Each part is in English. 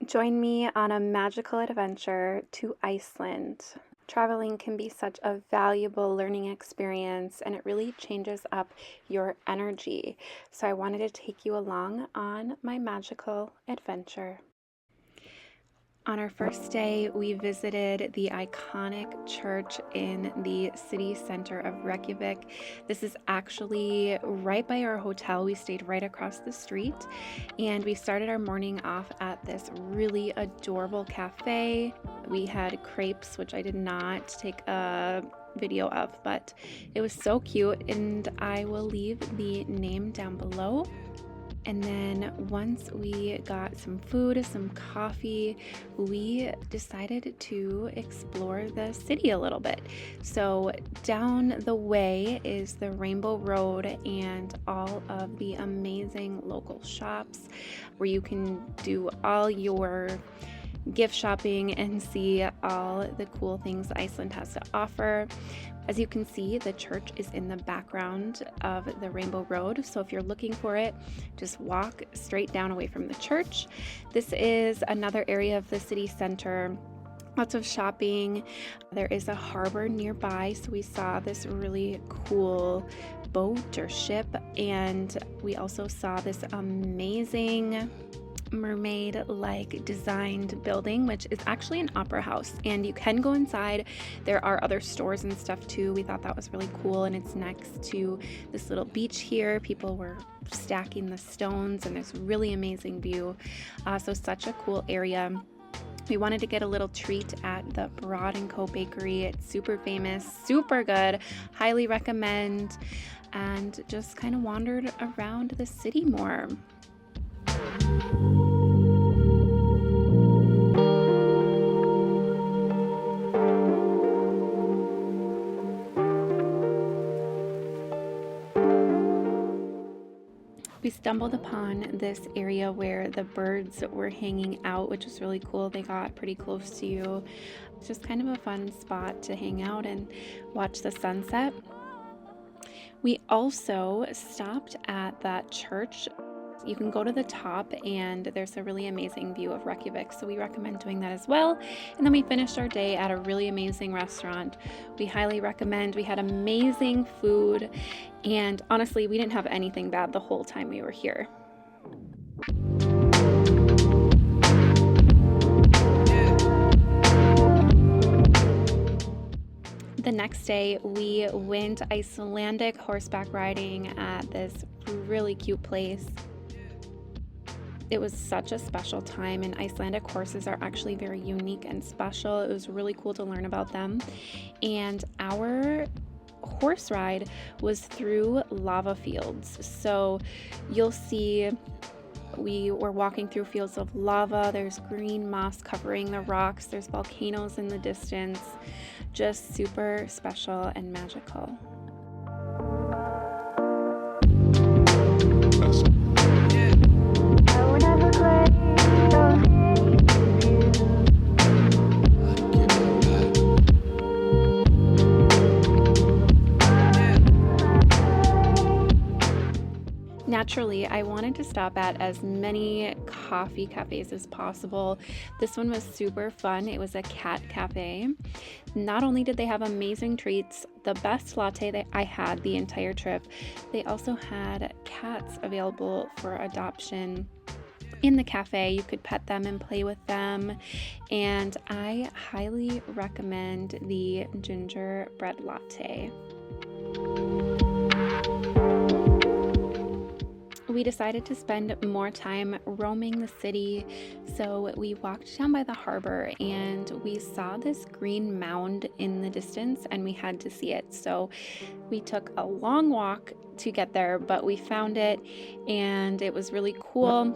Join me on a magical adventure to Iceland. Traveling can be such a valuable learning experience and it really changes up your energy. So I wanted to take you along on my magical adventure. On our first day, we visited the iconic church in the city center of Reykjavik. This is actually right by our hotel. We stayed right across the street, and we started our morning off at this really adorable cafe. We had crepes, which I did not take a video of, but it was so cute, and I will leave the name down below. And then once we got some food, some coffee, we decided to explore the city a little bit. So down the way is the Rainbow Road and all of the amazing local shops where you can do all your gift shopping and see all the cool things Iceland has to offer. As you can see, the church is in the background of the Rainbow Road, so if you're looking for it, just walk straight down away from the church. This is another area of the city center. Lots of shopping. There is a harbor nearby, so we saw this really cool boat or ship, and we also saw this amazing mermaid-like designed building, which is actually an opera house, and you can go inside. There are other stores and stuff too. We thought that was really cool, and it's next to this little beach here. People were stacking the stones, and there's a really amazing view. So such a cool area. We wanted to get a little treat at the Broad & Co. Bakery. It's super famous, super good, highly recommend, and just kind of wandered around the city more. We stumbled upon this area where the birds were hanging out, which was really cool. They got pretty close to you. It's just kind of a fun spot to hang out and watch the sunset. We also stopped at that church. You can go to the top and there's a really amazing view of Reykjavik, so we recommend doing that as well. And then we finished our day at a really amazing restaurant. We highly recommend. We had amazing food, and honestly, we didn't have anything bad the whole time we were here. The next day, we went Icelandic horseback riding at this really cute place. It was such a special time, and Icelandic horses are actually very unique and special. It was really cool to learn about them. And our horse ride was through lava fields. So you'll see we were walking through fields of lava. There's green moss covering the rocks. There's volcanoes in the distance. Just super special and magical. Naturally, I wanted to stop at as many coffee cafes as possible. This one was super fun. It was a cat cafe. Not only did they have amazing treats, the best latte that I had the entire trip, they also had cats available for adoption in the cafe. You could pet them and play with them, and I highly recommend the gingerbread latte. We decided to spend more time roaming the city, so we walked down by the harbor and we saw this green mound in the distance and we had to see it. So we took a long walk to get there, but we found it and it was really cool.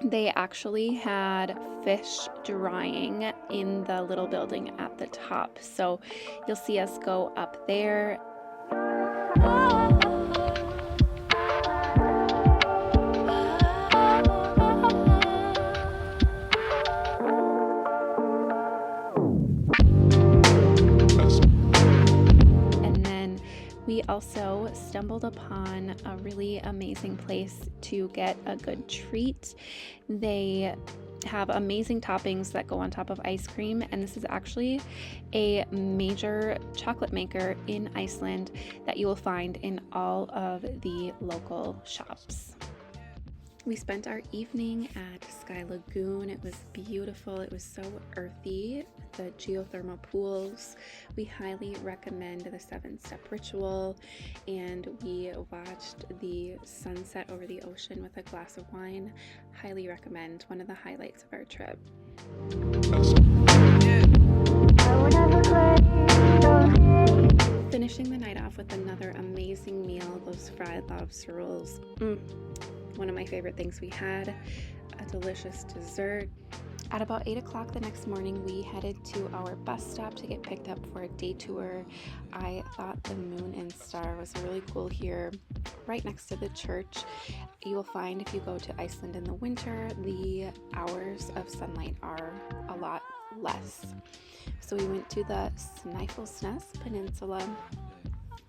They actually had fish drying in the little building at the top. So you'll see us go up there. We also stumbled upon a really amazing place to get a good treat. They have amazing toppings that go on top of ice cream, and this is actually a major chocolate maker in Iceland that you will find in all of the local shops. We spent our evening at Sky Lagoon. It was beautiful. It was so earthy. The geothermal pools. We highly recommend the 7-step ritual, and we watched the sunset over the ocean with a glass of wine. Highly recommend. One of the highlights of our trip. Finishing the night off with another amazing meal, those fried lobster rolls. One of my favorite things we had, a delicious dessert. At about 8 o'clock the next morning, we headed to our bus stop to get picked up for a day tour. I thought the Moon and Star was really cool here, right next to the church. You will find if you go to Iceland in the winter, the hours of sunlight are a lot less. So we went to the Snaefellsnes Peninsula,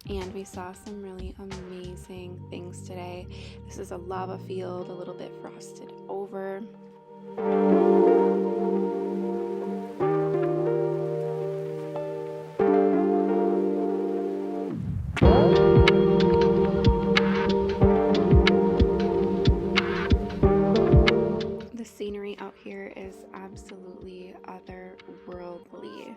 and we saw some really amazing things today. This is a lava field, a little bit frosted over. The scenery out here is absolutely otherworldly.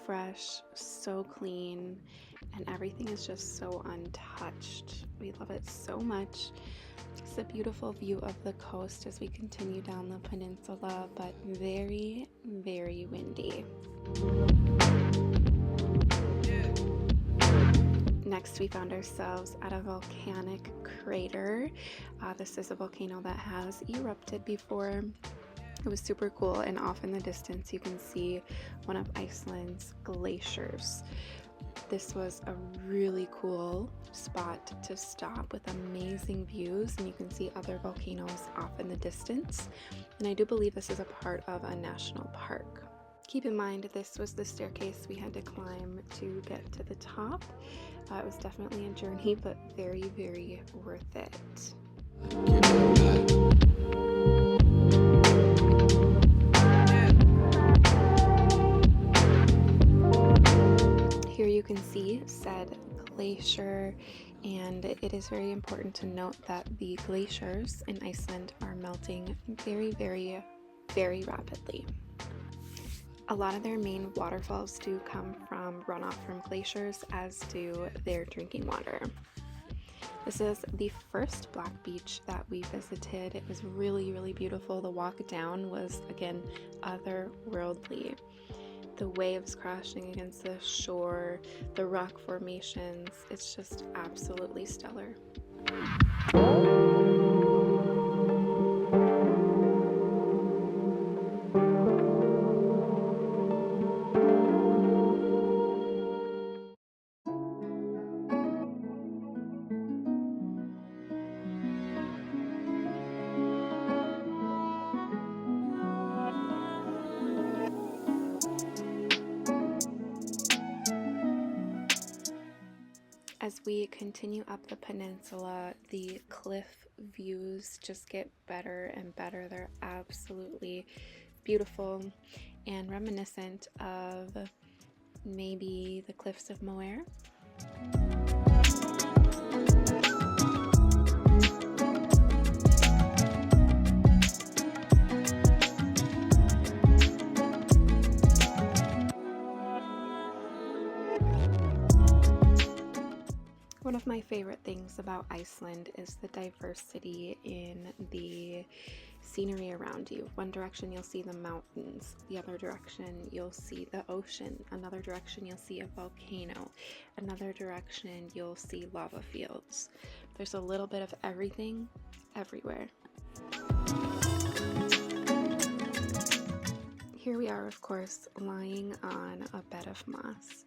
Fresh, so clean, and everything is just so untouched. We love it so much. It's a beautiful view of the coast as we continue down the peninsula, but very, very windy. Next, we found ourselves at a volcanic crater. This is a volcano that has erupted before. It was super cool, and off in the distance you can see one of Iceland's glaciers. This was a really cool spot to stop with amazing views, and you can see other volcanoes off in the distance. And I do believe this is a part of a national park. Keep in mind, this was the staircase we had to climb to get to the top. It was definitely a journey, but very, very worth it. Here you can see said glacier, and it is very important to note that the glaciers in Iceland are melting very, very, very rapidly. A lot of their main waterfalls do come from runoff from glaciers, as do their drinking water. This is the first black beach that we visited. It was really, really beautiful. The walk down was, again, otherworldly. The waves crashing against the shore, the rock formations, it's just absolutely stellar. As we continue up the peninsula, the cliff views just get better and better. They're absolutely beautiful and reminiscent of maybe the cliffs of Moher. One of my favorite things about Iceland is the diversity in the scenery around you. One direction you'll see the mountains, the other direction you'll see the ocean, another direction you'll see a volcano, another direction you'll see lava fields. There's a little bit of everything everywhere. Here we are, of course, lying on a bed of moss.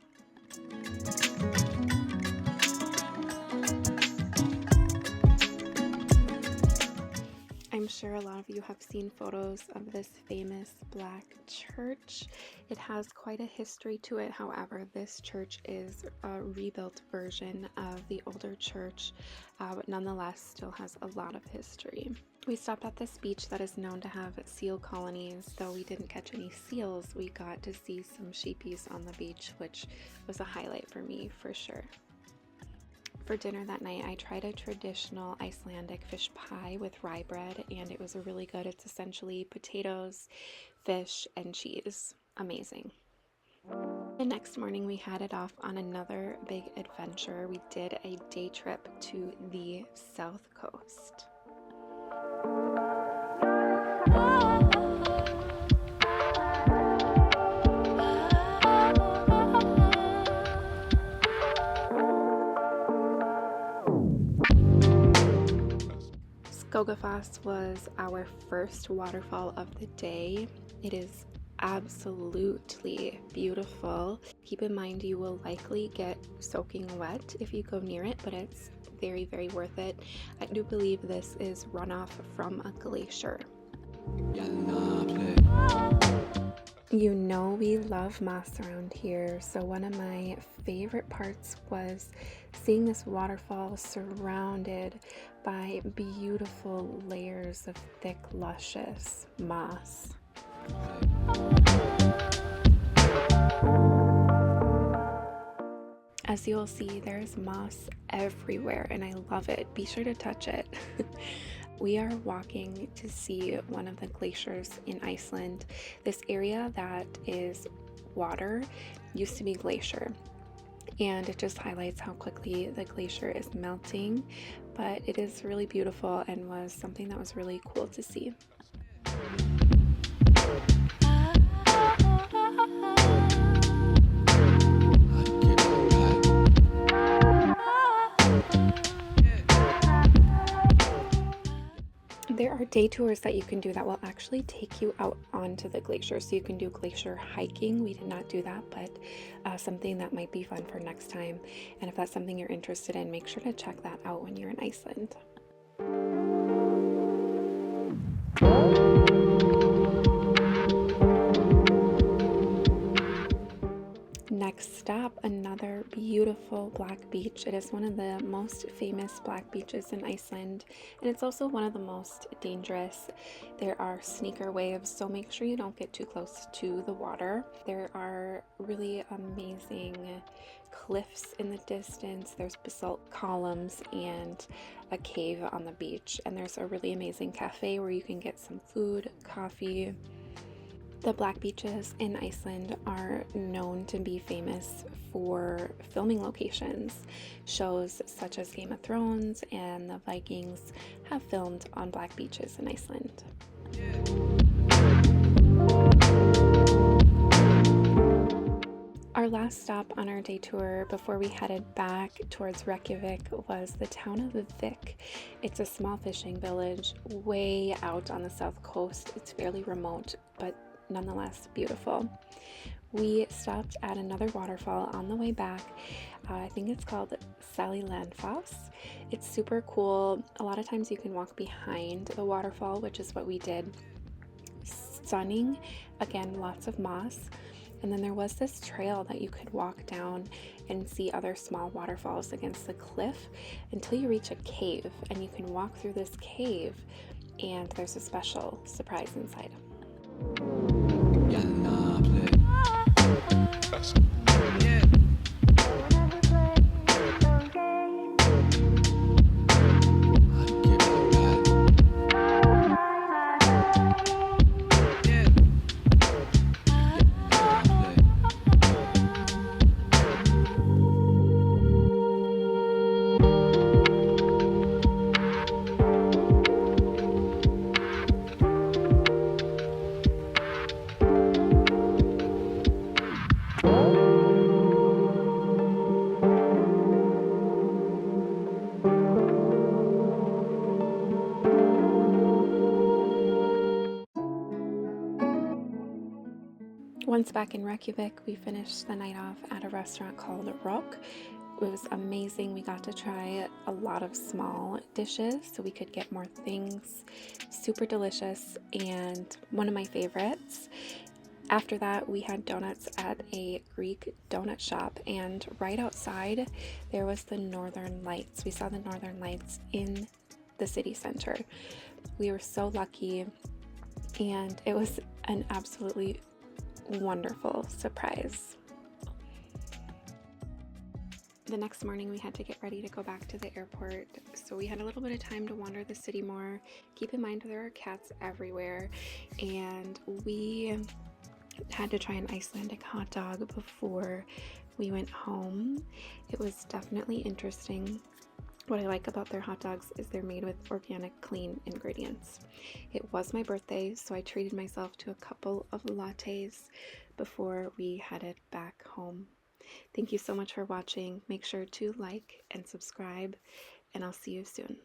I'm sure a lot of you have seen photos of this famous black church. It has quite a history to it. However, this church is a rebuilt version of the older church, but nonetheless still has a lot of history. We stopped at this beach that is known to have seal colonies. Though we didn't catch any seals, we got to see some sheepies on the beach, which was a highlight for me for sure. For dinner that night, I tried a traditional Icelandic fish pie with rye bread, and it was really good. It's essentially potatoes, fish, and cheese. Amazing. The next morning, we headed off on another big adventure. We did a day trip to the south coast. Skogafoss was our first waterfall of the day. It is absolutely beautiful. Keep in mind you will likely get soaking wet if you go near it, but it's very, very worth it. I do believe this is runoff from a glacier. You know we love moss around here, so one of my favorite parts was seeing this waterfall surrounded by beautiful layers of thick, luscious moss. As you'll see, there's moss everywhere and I love it. Be sure to touch it. We are walking to see one of the glaciers in Iceland. This area that is water used to be glacier, and it just highlights how quickly the glacier is melting, but it is really beautiful and was something that was really cool to see. There are day tours that you can do that will actually take you out onto the glacier. So you can do glacier hiking. We did not do that, but something that might be fun for next time. And if that's something you're interested in, make sure to check that out when you're in Iceland. Next stop, another beautiful black beach. It is one of the most famous black beaches in Iceland, and it's also one of the most dangerous. There are sneaker waves, so make sure you don't get too close to the water. There are really amazing cliffs in the distance. There's basalt columns and a cave on the beach, and there's a really amazing cafe where you can get some food, coffee. The black beaches in Iceland are known to be famous for filming locations. Shows such as Game of Thrones and the Vikings have filmed on black beaches in Iceland. Our last stop on our day tour before we headed back towards Reykjavik was the town of Vik. It's a small fishing village way out on the south coast. It's fairly remote, but nonetheless beautiful. We stopped at another waterfall on the way back. I think it's called Snaefellsnes. It's super cool. A lot of times you can walk behind the waterfall, which is what we did. Stunning. Again, lots of moss. And then there was this trail that you could walk down and see other small waterfalls against the cliff until you reach a cave, and you can walk through this cave and there's a special surprise inside. Once back in Reykjavik, we finished the night off at a restaurant called Rock, It was amazing. We got to try a lot of small dishes so we could get more things. Super delicious, and one of my favorites. After that, we had donuts at a Greek donut shop, and right outside there was the Northern Lights. We saw the Northern Lights in the city center. We were so lucky, and it was an absolutely wonderful surprise. The next morning we had to get ready to go back to the airport, so we had a little bit of time to wander the city more. Keep in mind there are cats everywhere, and we had to try an Icelandic hot dog before we went home. It was definitely interesting. What I like about their hot dogs is they're made with organic, clean ingredients. It was my birthday, so I treated myself to a couple of lattes before we headed back home. Thank you so much for watching. Make sure to like and subscribe, and I'll see you soon.